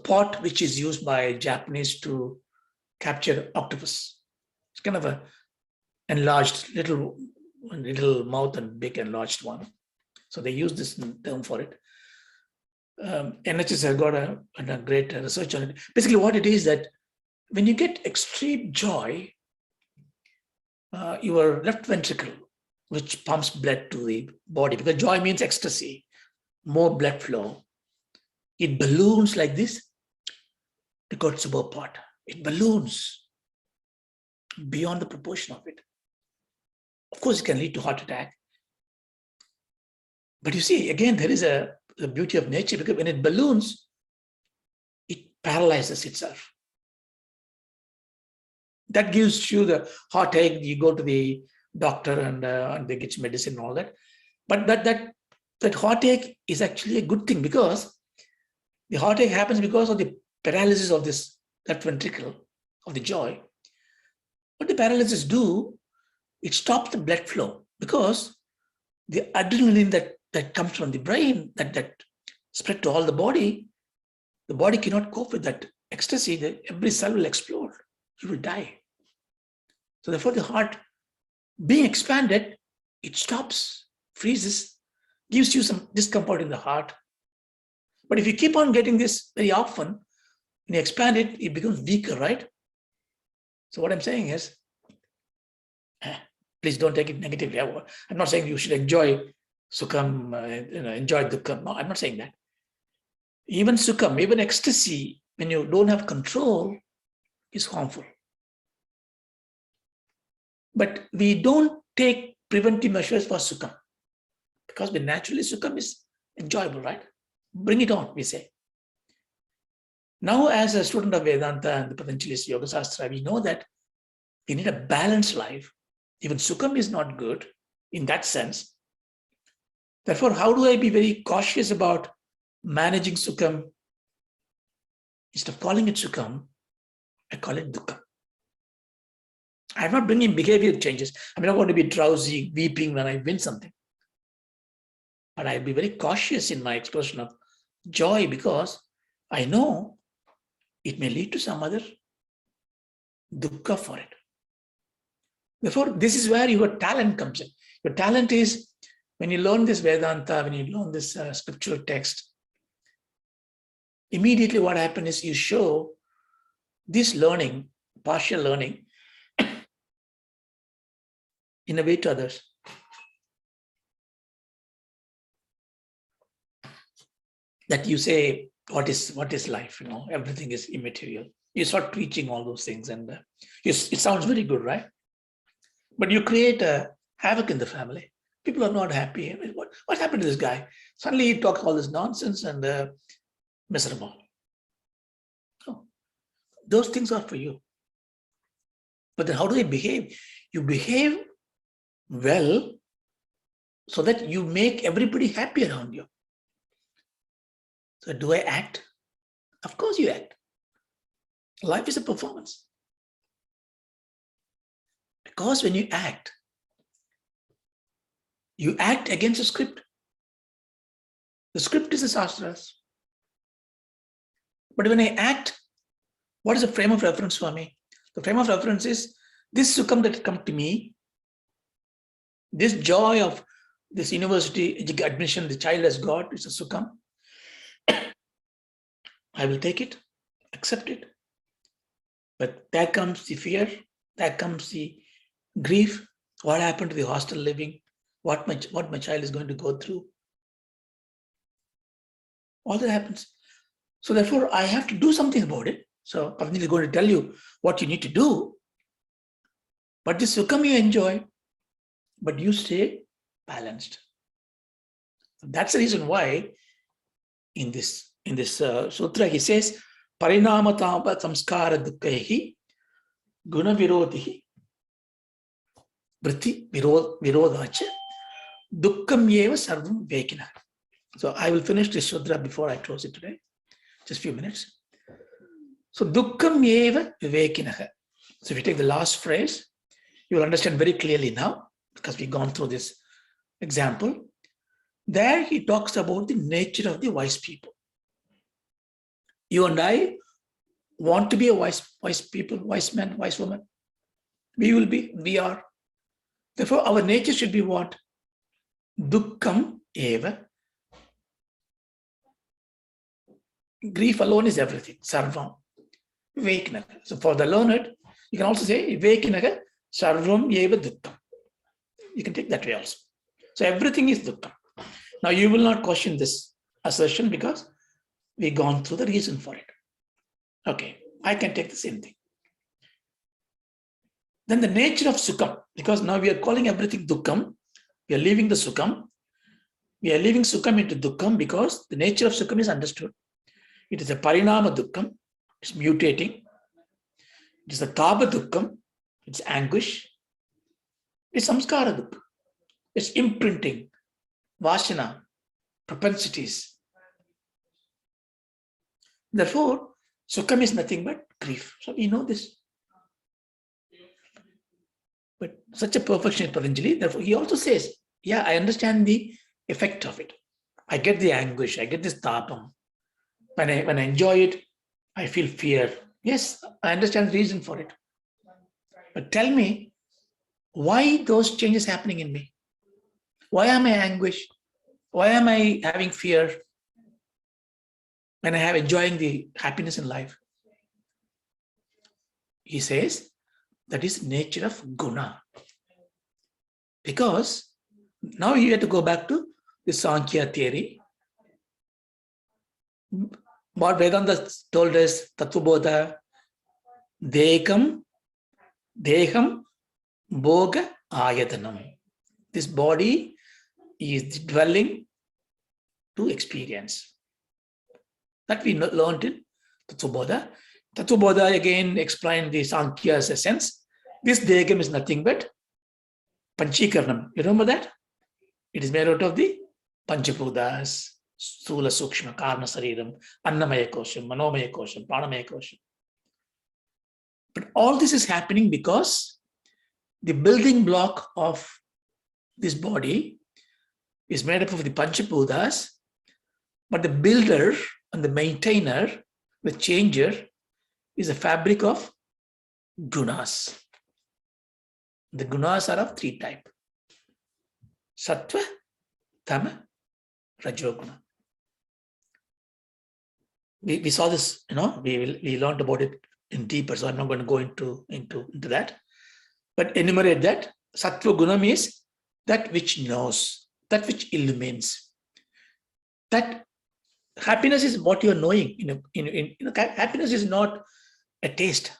A: pot which is used by Japanese to capture octopus. It's kind of a enlarged little mouth and big enlarged one. So they use this term for it. NHS has got a great research on it. Basically, what it is that when you get extreme joy, your left ventricle, which pumps blood to the body, because joy means ecstasy, more blood flow, it balloons like this. The Kotsubo pot, it balloons beyond the proportion of it. Of course, it can lead to heart attack. But you see, again, there is the beauty of nature, because when it balloons, it paralyzes itself. That gives you the heartache. You go to the doctor and they get you medicine and all that. But that heartache is actually a good thing, because the heartache happens because of the paralysis of that ventricle of the joy. What the paralysis do, it stops the blood flow, because the adrenaline that comes from the brain that spread to all the body cannot cope with that ecstasy. Every cell will explode. You will die. So therefore, the heart being expanded, it stops, freezes, gives you some discomfort in the heart. But if you keep on getting this very often, when you expand it, it becomes weaker, right? So what I'm saying is, please don't take it negatively. I'm not saying you should enjoy sukham, enjoy dukkha. No, I'm not saying that. Even sukham, even ecstasy, when you don't have control, is harmful. But we don't take preventive measures for sukham, because naturally sukham is enjoyable, right? Bring it on, we say. Now, as a student of Vedanta and the Patanjali's Yoga Sastra, we know that we need a balanced life. Even sukham is not good in that sense. Therefore, how do I be very cautious about managing sukham? Instead of calling it sukham, I call it dukkha. I'm not bringing behavior changes. I'm not going to be drowsy, weeping when I win something. But I'll be very cautious in my expression of joy, because I know it may lead to some other dukkha for it. Therefore, this is where your talent comes in. Your talent is when you learn this Vedanta, when you learn this scriptural text, immediately what happens is you show this learning, partial learning, in a way to others. That you say, what is life? Everything is immaterial. You start preaching all those things, and it sounds very good, right? But you create a havoc in the family. People are not happy. I mean, what happened to this guy? Suddenly he talks all this nonsense and miserable. No, those things are for you. But then how do they behave? You behave well so that you make everybody happy around you. So do I act? Of course you act. Life is a performance. Because when you act against a script. The script is the Shastras. But when I act, what is the frame of reference for me? The frame of reference is this sukham that comes to me, this joy of this university admission the child has got, is a sukham. I will take it, accept it. But there comes the fear, there comes the grief. What happened to the hostel living? What my child is going to go through? All that happens. So therefore, I have to do something about it. So Patanjali is going to tell you what you need to do. But this sukham you enjoy, but you stay balanced. That's the reason why in this sutra he says, Parinamatapa samskara dukkaihi guna virodhi vritti virodhacha dukkam yeva sarvam vekina. So I will finish this sutra before I close it today. Just a few minutes. So dukkam eva vivekinaha. So if you take the last phrase, you will understand very clearly now, because we've gone through this example. There he talks about the nature of the wise people. You and I want to be a wise people, wise man, wise woman. We will be, we are. Therefore, our nature should be what? Dukkam eva. Grief alone is everything. Sarvam. Vivekinaha. So for the learned, you can also say Vivekinaha sarvam eva dukkam. You can take that way also. So everything is dukkam. Now you will not question this assertion because we've gone through the reason for it. Okay, I can take the same thing. Then the nature of sukham, because now we are calling everything dukkam, we are leaving the sukham. We are leaving sukham into dukkam because the nature of sukham is understood. It is a parinama dukkam, it's mutating. It is a taba dukkam, it's anguish. It's samskara dukkam, it's imprinting, vasana, propensities. Therefore, sukham is nothing but grief. So we know this. But such a perfectionist Patanjali, therefore he also says, yeah, I understand the effect of it. I get the anguish, I get this tapam. When I enjoy it, I feel fear. Yes, I understand the reason for it. But tell me, why those changes happening in me? Why am I anguished? Why am I having fear when I have enjoying the happiness in life? He says, that is nature of guna. Because now you have to go back to the Sankhya theory. What Vedanta told us, Tattvabodha, Deham, Bhoga, Ayatanam. This body is dwelling to experience. That we learned in Tattvabodha. Tattvabodha again explained the Sankhya's essence. This Deham is nothing but Panchikaranam. You remember that? It is made out of the Panchapudas, Sthula Sukshma, Karna Sariram, Annamaya Kosham, Manomaya Kosham, Pranamaya Kosham. But all this is happening because the building block of this body is made up of the Panchapudas, but the builder and the maintainer, the changer, is a fabric of gunas. The gunas are of three types: Sattva, Tama, Rajoguna. We saw this, we learned about it in deeper, so I'm not going to go into that. But enumerate that. Sattva guna means that which knows, that which illumines. That happiness is what you're knowing. Happiness is not a taste.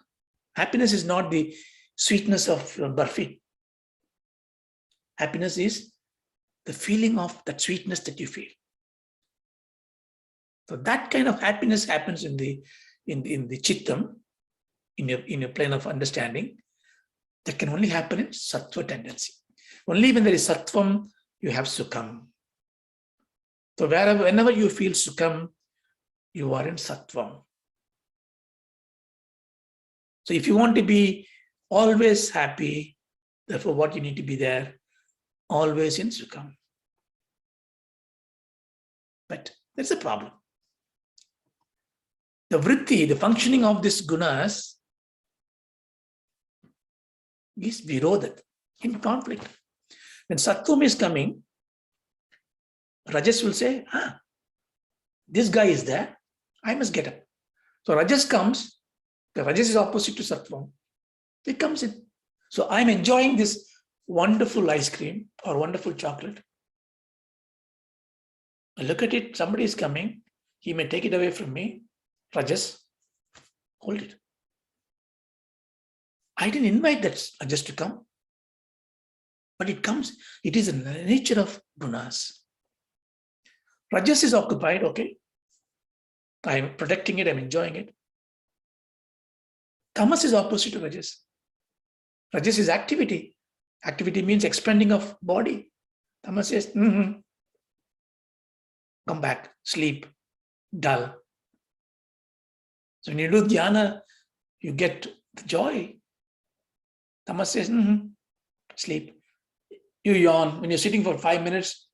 A: Happiness is not the sweetness of barfi. Happiness is the feeling of that sweetness that you feel. So that kind of happiness happens in the chittam, in your plane of understanding. That can only happen in sattva tendency. Only when there is sattvam, you have sukham. So whenever you feel sukham, you are in sattvam. So if you want to be always happy, therefore what you need to be there, always in Sukham. But that's a problem. The vritti, the functioning of these gunas is virodat, in conflict. When sattvam is coming, Rajas will say, this guy is there, I must get up. So Rajas comes, the Rajas is opposite to sattvam, it comes in. So I'm enjoying this wonderful ice cream or wonderful chocolate. I look at it, somebody is coming, he may take it away from me. Rajas, hold it. I didn't invite that Rajas to come, but it comes. It is in the nature of gunas. Rajas is occupied, okay. I'm protecting it, I'm enjoying it. Tamas is opposite to Rajas. Rajas is activity. Activity means expanding of body. Tamas says, come back, sleep, dull. So when you do dhyana, you get the joy. Tamas says, sleep. You yawn. When you're sitting for 5 minutes,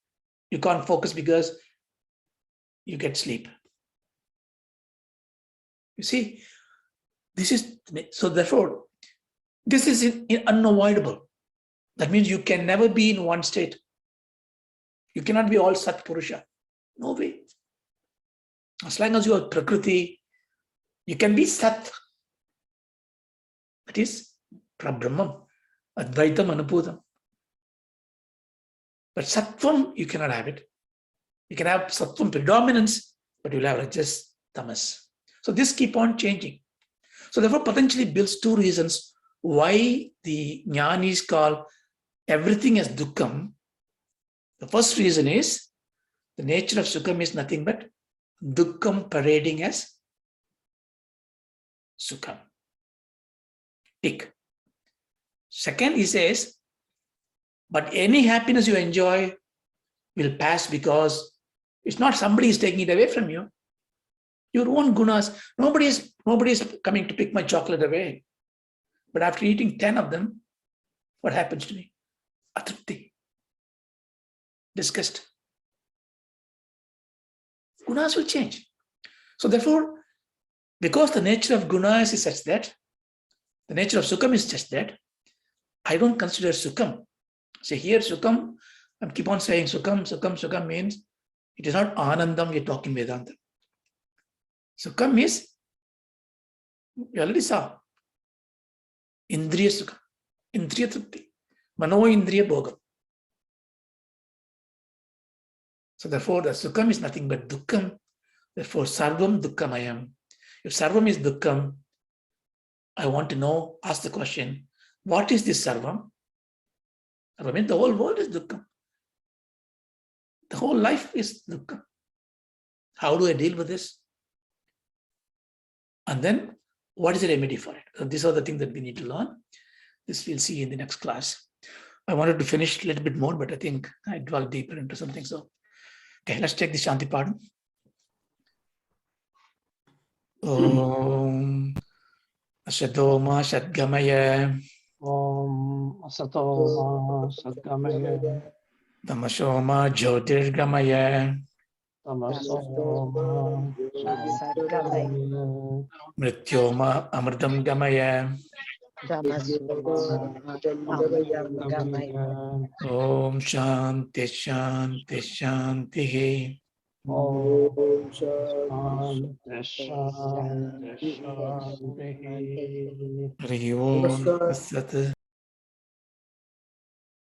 A: you can't focus because you get sleep. You see, this is, so therefore, this is unavoidable. That means you can never be in one state. You cannot be all Sat Purusha. No way. As long as you are Prakriti, you can be Sat. That is Prabrahmam, Advaitam, Anubhutam. But Sattvam, you cannot have it. You can have Sattvam predominance, but you'll have Rajas, Tamas. So this keep on changing. So therefore, Patanjali builds two reasons why the Jnanis call everything as Dukkham. The first reason is the nature of Sukham is nothing but Dukkham parading as Sukham. Tick. Second, he says, but any happiness you enjoy will pass because it's not somebody is taking it away from you. Your own gunas. Nobody is coming to pick my chocolate away. But after eating 10 of them, what happens to me? Atrupti. Disgust. Gunas will change. So therefore, because the nature of gunas is such that, the nature of Sukham is just that, I don't consider Sukham. So here Sukham, I keep on saying Sukham means it is not Anandam we're talking Vedanta. Sukham is, you already saw, Indriya Sukham, Indriya Trupti, Mano Indriya Bhogam. So therefore the Sukham is nothing but Dukkham. Therefore Sarvam Dukkhamayam. If Sarvam is Dukkham, I want to know, ask the question, what is this Sarvam? Sarvam means the whole world is Dukkham. The whole life is Dukkham. How do I deal with this? And then what is the remedy for it? So these are the things that we need to learn. This we'll see in the next class. I wanted to finish a little bit more, but I think I dwell deeper into something. So, okay, let's take the Shanti Padam. Om Asatoma Satgamaya.
B: Om Asatoma Satgamaya.
A: Tamasoma Jyotirgamaya.
B: Tamasoma Jyotirgamaya.
A: Mrityoma Amritam Gamaya. Om Shanti Shanti Shanti.
B: Om Shanti Shanti Shanti.
A: Hari Om Sat.